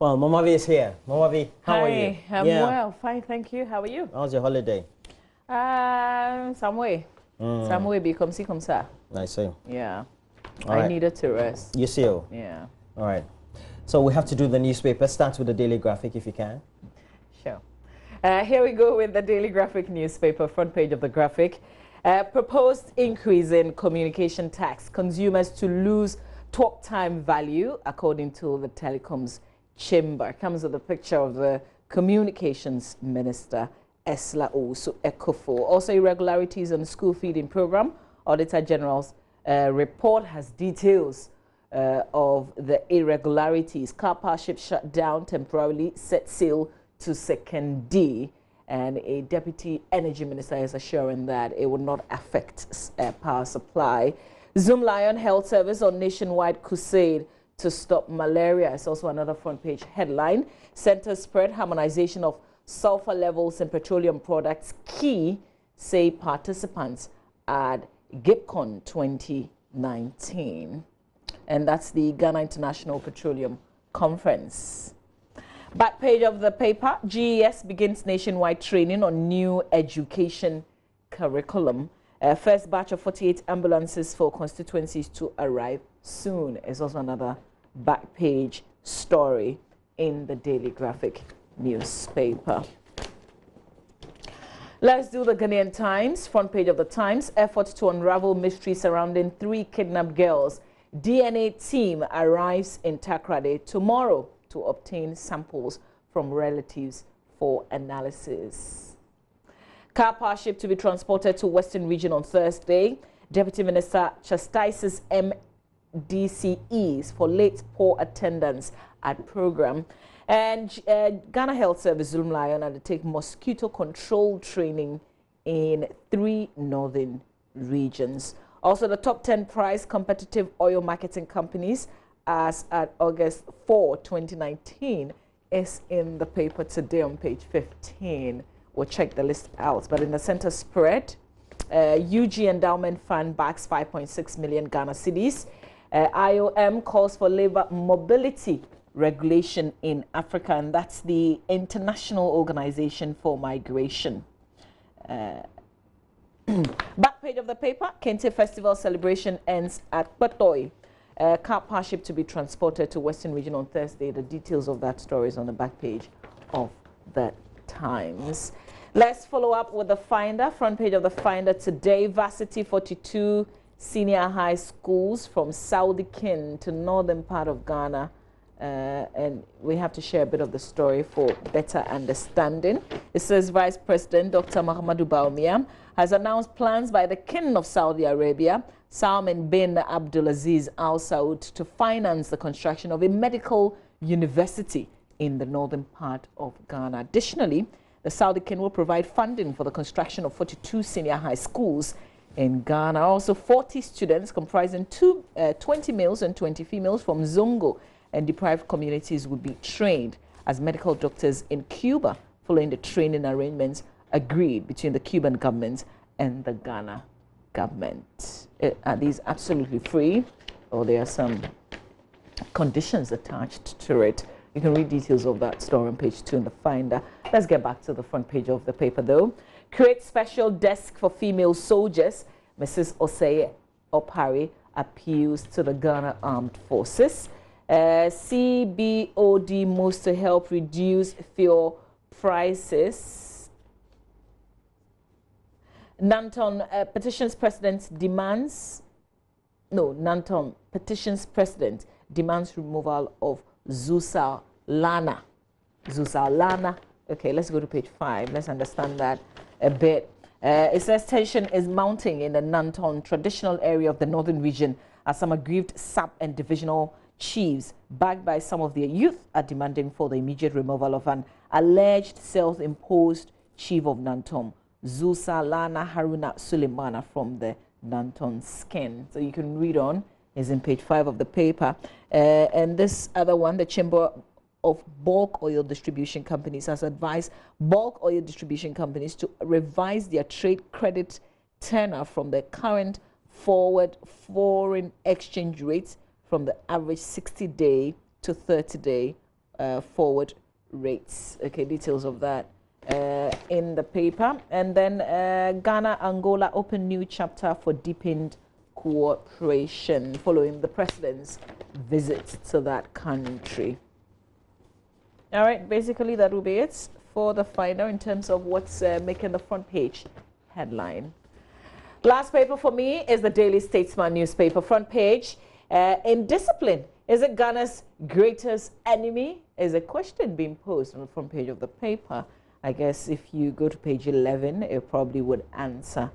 Well, Mama V is here. Mama V, how are you? Hi, I'm well, fine, thank you. How are you? How's your holiday? Some way. Some way become see come ça. I see. Yeah. All I right. needed to rest. You see? Yeah. All right. So we have to do the newspaper. Start with the daily graphic if you can. Sure. Here we go with the Daily Graphic newspaper, front page of the graphic. Proposed increase in communication tax. Consumers to lose talk time value, according to the Telecoms chamber. Comes with a picture of the communications minister, Esla Osu Ekofo. Also, irregularities on the school feeding program. Auditor General's report has details of the irregularities. Car partnership shut down temporarily, set sail to second D, and a deputy energy minister is assuring that it will not affect power supply. Zoom Lion Health Service on nationwide crusade to stop malaria. It's also another front page headline. Center spread harmonization of sulfur levels in petroleum products key, say participants at GIPCON 2019. And that's the Ghana International Petroleum Conference. Back page of the paper, GES begins nationwide training on new education curriculum. First batch of 48 ambulances for constituencies to arrive soon. Is also another back page story in the Daily Graphic newspaper. Let's do the Ghanaian Times, front page of the Times. Effort to unravel mystery surrounding 3 kidnapped girls. DNA team arrives in Takrade tomorrow to obtain samples from relatives for analysis. Car partnership to be transported to Western Region on Thursday. Deputy Minister chastises MDCEs for late poor attendance at program. And Ghana Health Service Zoom Lion undertake mosquito control training in 3 northern regions. Also, the top 10 price competitive oil marketing companies as at August 4, 2019 is in the paper today on page 15. We'll check the list out. But in the center spread, UG Endowment Fund backs 5.6 million Ghana cedis. IOM calls for labor mobility regulation in Africa, and that's the International Organization for Migration. Back page of the paper, Kente Festival celebration ends at Patoi. Car partnership to be transported to Western Region on Thursday. The details of that story is on the back page of the Times. Let's follow up with the Finder. Front page of the Finder today. Varsity 42 senior high schools from Saudi Kin to northern part of Ghana. And we have to share a bit of the story for better understanding. It says Vice President Dr. Mahamadou Bawumia has announced plans by the King of Saudi Arabia, Salman bin Abdulaziz Al Saud, to finance the construction of a medical university in the northern part of Ghana. Additionally, the Saudi King will provide funding for the construction of 42 senior high schools in Ghana. Also, 40 students comprising 20 males and 20 females from Zongo and deprived communities will be trained as medical doctors in Cuba, following the training arrangements agreed between the Cuban government and the Ghana government. Are these absolutely free, or there are some conditions attached to it? You can read details of that story on page 2 in the Finder. Let's get back to the front page of the paper, though. Create special desk for female soldiers. Mrs. Osei Opari appeals to the Ghana Armed Forces. CBOD moves to help reduce fuel prices. Nanton petitions president demands removal of Zusa Lana. Okay, let's go to page 5. Let's understand that a bit. It says tension is mounting in the Nanton traditional area of the northern region as some aggrieved sub and divisional chiefs, backed by some of their youth, are demanding for the immediate removal of an alleged self-imposed chief of Nanton, Zusa Lana Haruna Suleimana, from the Nanton skin. So you can read on, is in page 5 of the paper. And this other one, the Chamber of Bulk Oil Distribution Companies has advised bulk oil distribution companies to revise their trade credit tenor from the current forward foreign exchange rates from the average 60-day to 30-day forward rates. Okay, details of that in the paper. And then Ghana, Angola open new chapter for deepened cooperation following the president's visit to that country. All right, basically that will be it for the final in terms of what's making the front page headline. Last paper for me is the Daily Statesman newspaper front page. Indiscipline, is it Ghana's greatest enemy? Is a question being posed on the front page of the paper. I guess if you go to page 11, it probably would answer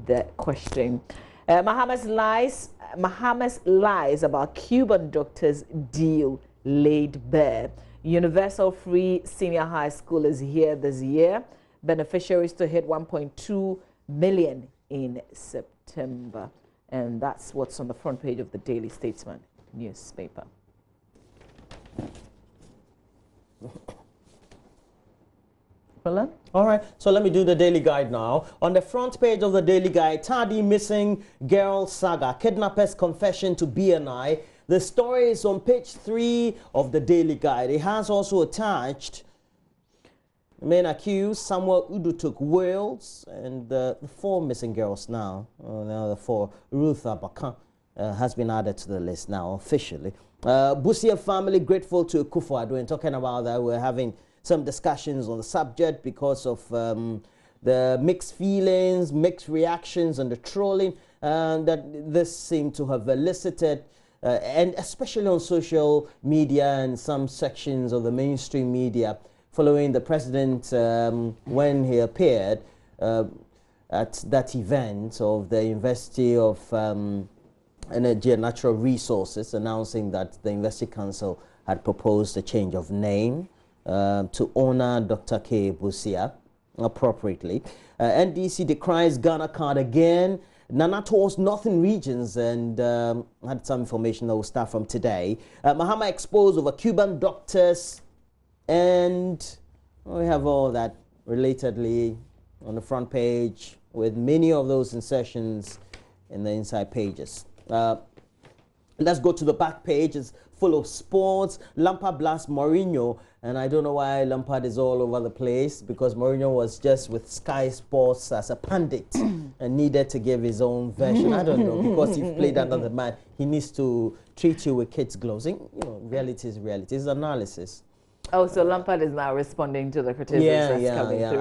the question. Mahama's lies about Cuban doctors' deal laid bare. Universal free senior high school is here this year. Beneficiaries to hit 1.2 million in September. And that's what's on the front page of the Daily Statesman newspaper. All right, so let me do the Daily Guide now. On the front page of the Daily Guide, Tadi missing girl saga, kidnappers confession to BNI. The story is on page 3 of the Daily Guide. It has also attached the men accused, Samuel Udu took Wales, and the 4 missing girls now. Now the 4, Ruth Abakan has been added to the list now officially. Busia family grateful to Akufo-Addo. And talking about that, we're having some discussions on the subject because of the mixed feelings, mixed reactions and the trolling that this seemed to have elicited, and especially on social media and some sections of the mainstream media following the president when he appeared at that event of the University of Energy and Natural Resources, announcing that the University Council had proposed a change of name to honor Dr. K. Busia appropriately. NDC decries Ghana card again. Nana tours northern regions and had some information that will start from today. Mahama exposed over Cuban doctors, and we have all that relatedly on the front page with many of those insertions in the inside pages. Let's go to the back page. It's full of sports. Lampard blasts Mourinho, and I don't know why Lampard is all over the place, because Mourinho was just with Sky Sports as a pundit and needed to give his own version. I don't know, because he played under the man, he needs to treat you with kids' gloves. You know, reality is reality. It's analysis. Oh, so Lampard is now responding to the criticism that's coming through.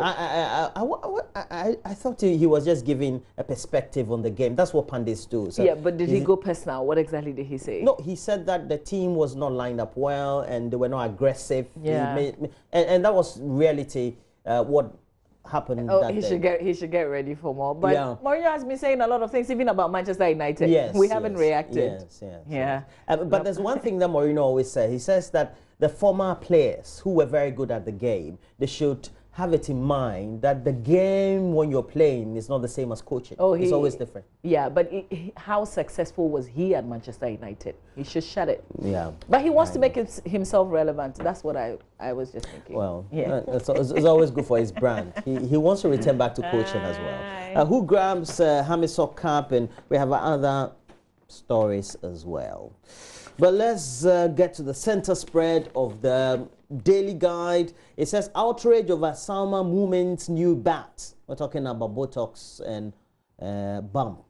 I thought he was just giving a perspective on the game. That's what pundits do. So yeah, but did he go personal? What exactly did he say? No, he said that the team was not lined up well and they were not aggressive. Yeah. And that was reality, what happened that day. He should get ready for more. But yeah. Mourinho has been saying a lot of things, even about Manchester United. Yes, we haven't reacted. Yes. But there's one thing that Mourinho always says. He says that the former players who were very good at the game, they should have it in mind that the game when you're playing is not the same as coaching. Oh, it's always different. Yeah, but how successful was he at Manchester United? He should shut it. Yeah. But he wants to make himself relevant. That's what I was just thinking. Well, yeah. It's always good for his brand. He wants to return back to coaching as well. Who grabs Hamisok Cup, and we have other stories as well. But let's get to the center spread of the Daily Guide. It says outrage over Salma Movement's new bat. We're talking about Botox and bump.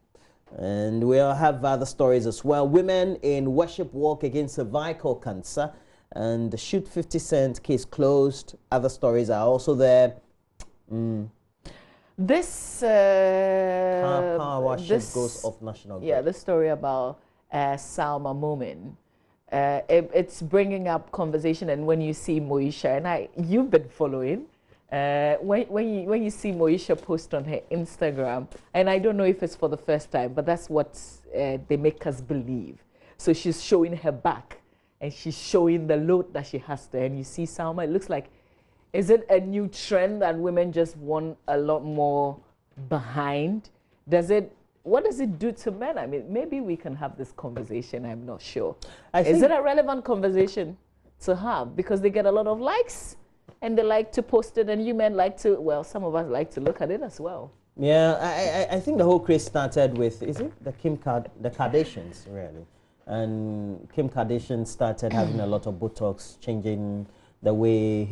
And we'll have other stories as well. Women in worship walk against cervical cancer. And the Shoot 50 Cent case closed. Other stories are also there. This car worship goes off national grid. Yeah, the story about Salma Momin. It's bringing up conversation, and when you see Moisha, and you've been following, when you see Moisha post on her Instagram, and I don't know if it's for the first time, but that's what they make us believe. So she's showing her back, and she's showing the load that she has there, and you see Salma, it looks like, is it a new trend that women just want a lot more behind? What does it do to men? I mean, maybe we can have this conversation. I'm not sure. Is it a relevant conversation to have? Because they get a lot of likes and they like to post it, and you men like to, well, some of us like to look at it as well. Yeah, I think the whole craze started with, is it the Kardashians, really? And Kim Kardashian started having a lot of Botox, changing the way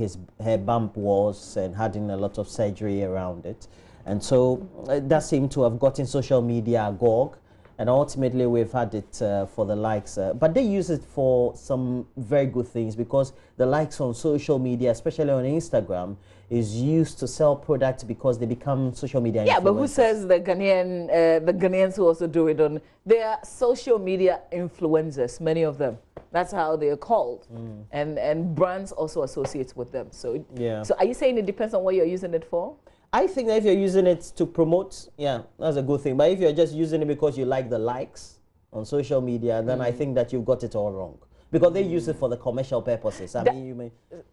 her bump was and having a lot of surgery around it. And so that seemed to have gotten social media agog. And ultimately, we've had it for the likes. But they use it for some very good things, because the likes on social media, especially on Instagram, is used to sell products because they become social media influencers. Yeah, but who says the Ghanaians who also do it on? They are social media influencers, many of them. That's how they are called. And brands also associate with them. So, yeah. So are you saying it depends on what you're using it for? I think that if you're using it to promote, yeah, that's a good thing. But if you're just using it because you like the likes on social media, then I think that you've got it all wrong. Because they use it for the commercial purposes. I mean, you may.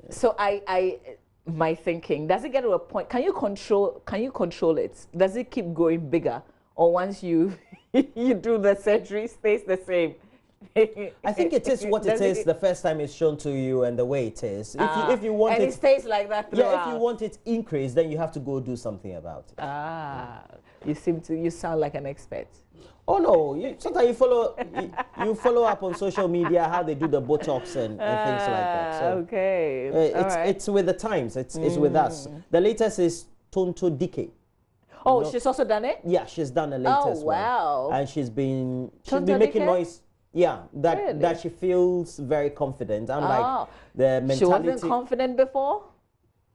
So my thinking, does it get to a point? Can you control it? Does it keep growing bigger, or once you you do the surgery, stays the same? I think it is what it is the first time it's shown to you and the way it is. If you want and it stays like that throughout. Yeah, if you want it increased, then you have to go do something about it. You sound like an expert. Oh no! Sometimes you follow up on social media how they do the Botox and things like that. So okay, it's with the times. It's with us. The latest is Tonto Dike. Oh, she's also done it. Yeah, she's done the latest one. Oh wow! And she's been making noise. Yeah, that she feels very confident. Unlike the mentality. She wasn't confident before?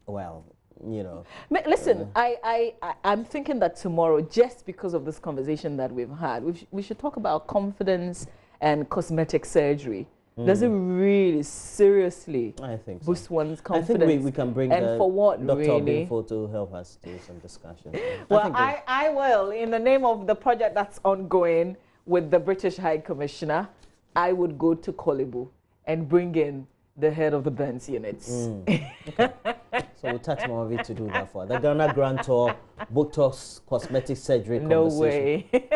Well, you know. Listen, I'm thinking that tomorrow, just because of this conversation that we've had, we should talk about confidence and cosmetic surgery. Does it really seriously boost one's confidence? I think we can bring for what, Dr. really? Binfo to help us do some discussion. Well, I will. In the name of the project that's ongoing with the British High Commissioner, I would go to Kolibu and bring in the head of the Burns units. Okay. So we'll tax Momavi to do that for the Ghana Grand Tour Botox cosmetic surgery No conversation. way.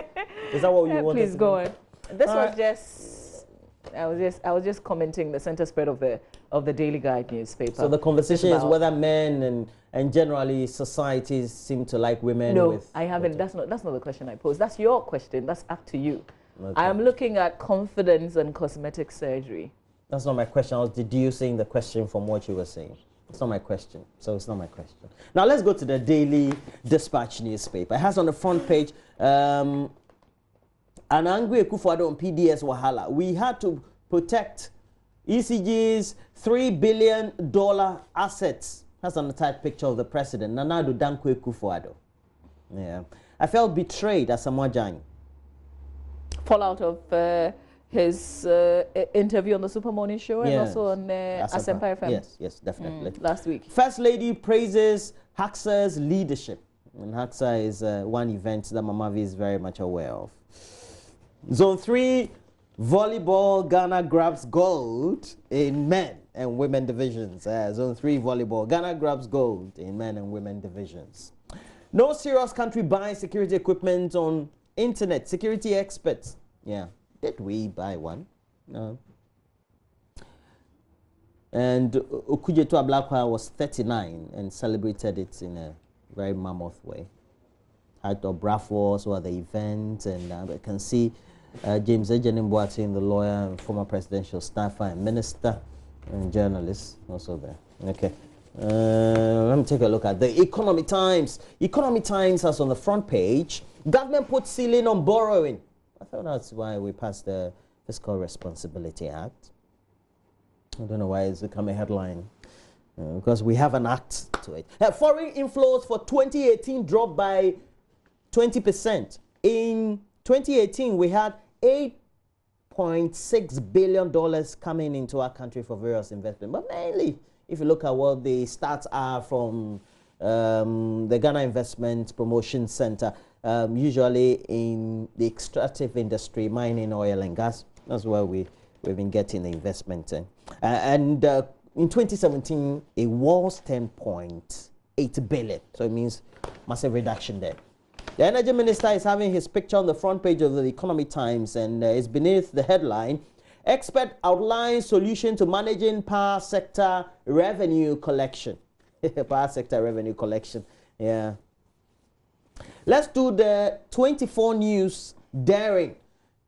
Is that what you wanted? Please go on. This was just I was just commenting the center spread of the Daily Guide newspaper. So the conversation is whether men and generally societies seem to like women. No, with I haven't. That's not the question I posed. That's your question. That's up to you. Okay. I am looking at confidence and cosmetic surgery. That's not my question. I was deducing the question from what you were saying. It's not my question. So it's not my question. Now let's go to the Daily Dispatch newspaper. It has on the front page an angry Akufo-Addo on PDS Wahala. We had to protect ECG's $3 billion assets. That's on the tight picture of the president, Nana Addo Dankwa Akufo-Addo. Yeah. I felt betrayed as a Mwajang. Fallout of his interview on the Super Morning Show and also on Asempa FM. Yes, definitely. Last week. First Lady praises Haxa's leadership. And Haxa is one event that Mamavi is very much aware of. Zone 3, volleyball, Ghana grabs gold in men and women divisions. Zone 3, volleyball, Ghana grabs gold in men and women divisions. No serious country buying security equipment on internet. Security experts. Yeah. Did we buy one? No. And Okujeto Ablakwa was 39 and celebrated it in a very mammoth way. Had Obrafo were the event, and I can see James Ejenimboateng, the lawyer and former presidential staffer and minister and journalist, also there. Okay. Let me take a look at the Economic Times. Economic Times has on the front page, government put ceiling on borrowing. I thought that's why we passed the Fiscal Responsibility Act. I don't know why it's become a headline. Because we have an act to it. Foreign inflows for 2018 dropped by 20%. In 2018, we had $8.6 billion coming into our country for various investments. But mainly, if you look at what the stats are from the Ghana Investment Promotion Center, usually in the extractive industry, mining, oil and gas, that's where we've been getting the investment in. And in 2017, it was 10.8 billion. So it means massive reduction there. The Energy Minister is having his picture on the front page of the Economic Times, and it's beneath the headline, Expert outlines solution to managing power sector revenue collection. Power sector revenue collection, yeah. Let's do the 24 News daring.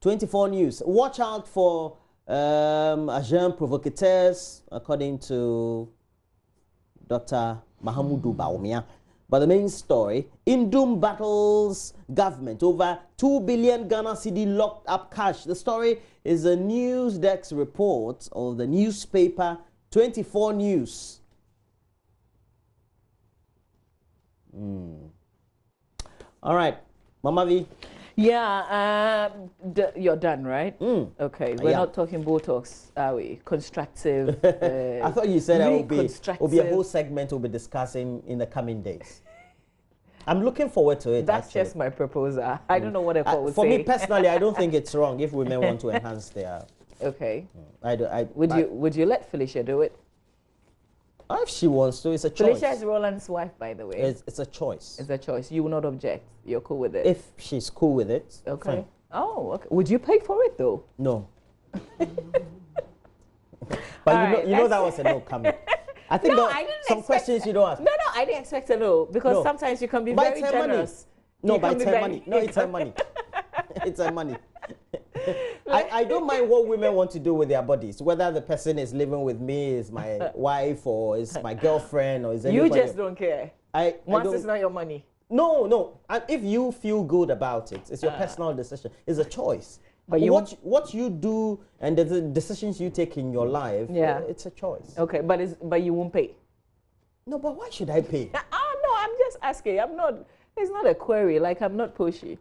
24 News. Watch out for agent provocateurs, according to Dr. Mahamudu Bawumia. But the main story, Indum battles government over 2 billion Ghana cedi locked up cash. The story is a news desk report of the newspaper 24 News. All right, Mama V. Yeah, you're done, right? Okay, we're not talking Botox, are we? Constructive. I thought you said there will be a whole segment we'll be discussing in the coming days. I'm looking forward to it. That's just my proposal. I don't know what a would say. For me personally, I don't think it's wrong if women want to enhance their. Okay. Would you let Felicia do it? If she wants to, it's a choice. Felicia is Roland's wife, by the way. It's a choice. It's a choice. You will not object. You're cool with it. If she's cool with it, okay. Fine. Oh, okay. Would you pay for it though? No. But you know that was a no coming. I think some questions you don't ask. No, I didn't expect a no because sometimes you can be very generous. No, by 10 money. No, it's her money. It's her money. I don't mind what women want to do with their bodies, whether the person is living with me, is my wife, or is my girlfriend, or is anybody. You just don't care. Once it's not your money. No. And if you feel good about it, it's your personal decision. It's a choice. But what you do and the decisions you take in your life, it's a choice. Okay, but you won't pay. No, but why should I pay? No, I'm just asking. It's not a query. Like, I'm not pushy.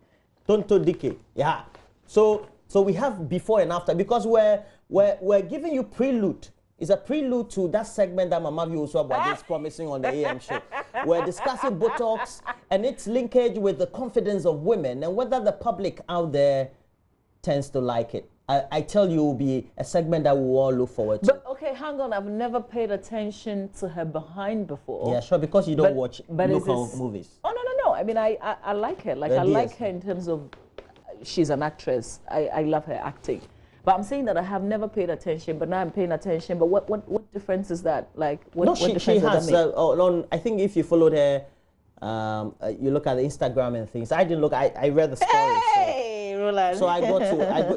Tonto Dike. Yeah. So we have before and after, because we're giving you prelude. It's a prelude to that segment that Mama Viuswa is promising on the AM show. We're discussing Botox and its linkage with the confidence of women and whether the public out there tends to like it. I tell you, it will be a segment that we will all look forward to. But okay, hang on. I've never paid attention to her behind before. Yeah, sure, because you don't watch local movies. Oh, no. I mean, I like her. Like, I like her in terms of she's an actress. I love her acting. But I'm saying that I have never paid attention, but now I'm paying attention. But what difference is that? Like, what difference she does has. that make? I think if you followed her, you look at the Instagram and things. I didn't look. I read the story. Hey, Roland. So I got to.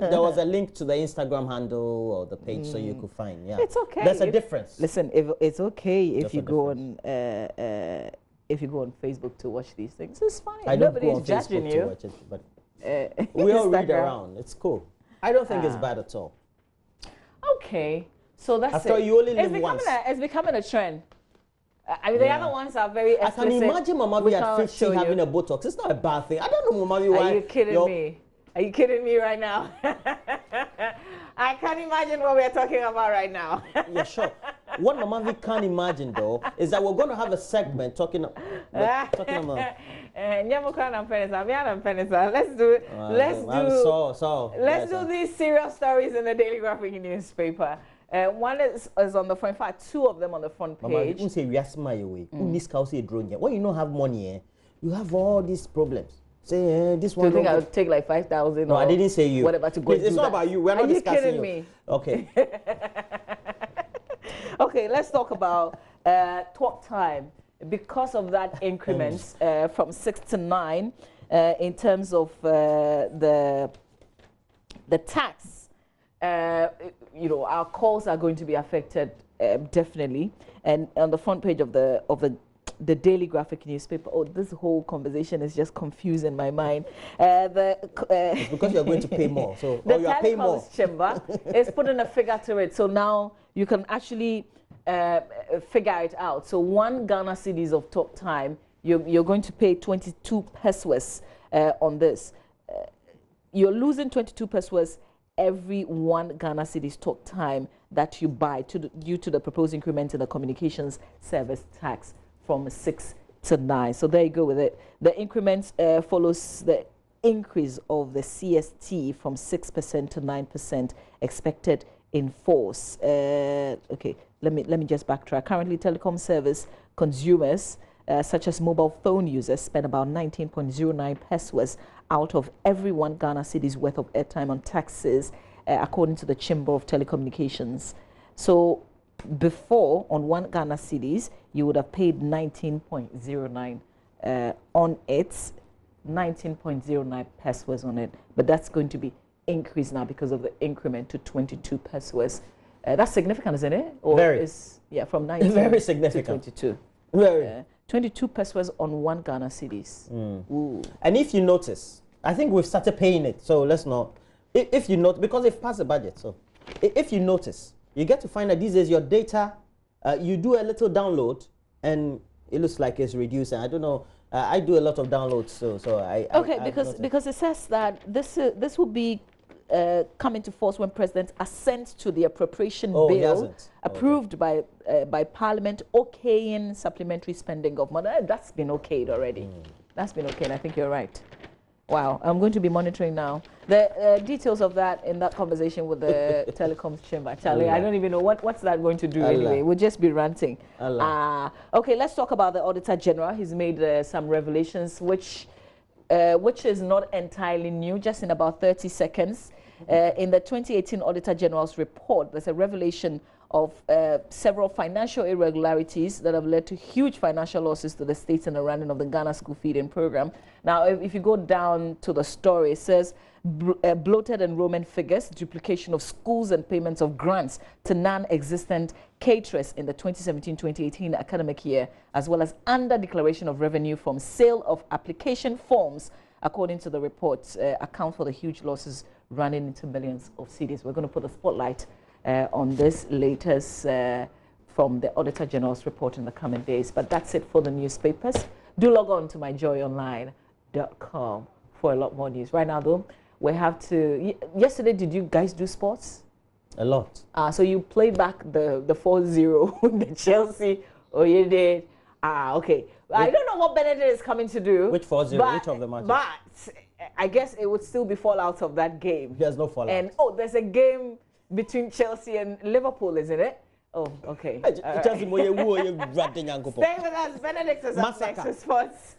There was a link to the Instagram handle or the page, so you could find. Yeah, it's okay. There's a difference. Listen, it's okay if you go on. If you go on Facebook to watch these things, it's fine. Nobody's judging you. To watch it, but we all read around. It's cool. I don't think it's bad at all. Okay, so that's After you only live once. It's becoming a trend. I mean, the other ones are very explicit. I can imagine Mama V at 50 having a Botox. It's not a bad thing. I don't know, Mama V, why. Are you kidding me? Are you kidding me right now? I can't imagine what we're talking about right now. Yeah, sure. What Mama V can't imagine, though, is that we're going to have a segment talking about... Let's do these serious stories in the Daily Graphic newspaper. One is on the front. In fact, two of them on the front page. Mama, say when you don't have money, you have all these problems. Say this one. Do you think I'll take like 5,000? No, I didn't say you. Whatever to go. It's not about you. We're not discussing you. Are you kidding me? Okay. Okay, let's talk about talk time. Because of that increment from 6 to 9, in terms of the tax, our calls are going to be affected definitely. And on the front page of the Daily Graphic newspaper, this whole conversation is just confusing my mind. It's because you're going to pay more. So the you are paying more. Telecoms chamber is putting a figure to it. So now you can actually figure it out. So 1 Ghana cedis of talk time, you're going to pay 22 pesos on this. You're losing 22 pesos every 1 Ghana cedis talk time that you buy due to the proposed increment in the communications service tax from 6 to 9. So there you go with it. The increment follows the increase of the CST from 6% to 9% expected in force. Okay, let me just backtrack. Currently, telecom service consumers, such as mobile phone users, spend about 19.09 pesos out of every 1 Ghana cedi's worth of airtime on taxes, according to the Chamber of Telecommunications. So before, on 1 Ghana cedis, you would have paid 19.09 on it, 19.09 pesos on it, but that's going to be increased now because of the increment to 22 pesos That's significant, isn't it? Or Very. Yeah, from 19 Very significant. to 22. Very. 22 pesos on 1 Ghana cedis. Ooh. And if you notice, I think we've started paying it, so let's not. If you note, because they've passed the budget, so if you notice, you get to find that these days your data, you do a little download, and it looks like it's reducing. I don't know. I do a lot of downloads, so I. Okay, because it says that this will be come into force when President assents to the appropriation bill approved by Parliament, okaying supplementary spending of money. That's been okayed already. That's been okayed. I think you're right. Wow, I'm going to be monitoring now. The details of that in that conversation with the Telecoms chamber. Charlie, I don't even know what's that going to do anyway. We'll just be ranting. Okay, let's talk about the Auditor General. He's made some revelations, which is not entirely new, just in about 30 seconds. In the 2018 Auditor General's report, there's a revelation of several financial irregularities that have led to huge financial losses to the states in the running of the Ghana school feeding program. Now, if you go down to the story, it says bloated enrollment figures, duplication of schools and payments of grants to non-existent caterers in the 2017-2018 academic year, as well as under declaration of revenue from sale of application forms, according to the report, account for the huge losses running into millions of cedis. We're going to put the spotlight on this latest from the Auditor General's report in the coming days. But that's it for the newspapers. Do log on to myjoyonline.com for a lot more news. Right now, though, we have to... Yesterday, did you guys do sports? A lot. So you played back the 4-0, the Chelsea, or you did... okay. I don't know what Benedict is coming to do. Which 4-0? Which of the matches? But I guess it would still be fallout of that game. There's no fallout. And, there's a game between Chelsea and Liverpool, isn't it? Oh, okay. Chelsea, Stay with us. Benedict is up next to sports.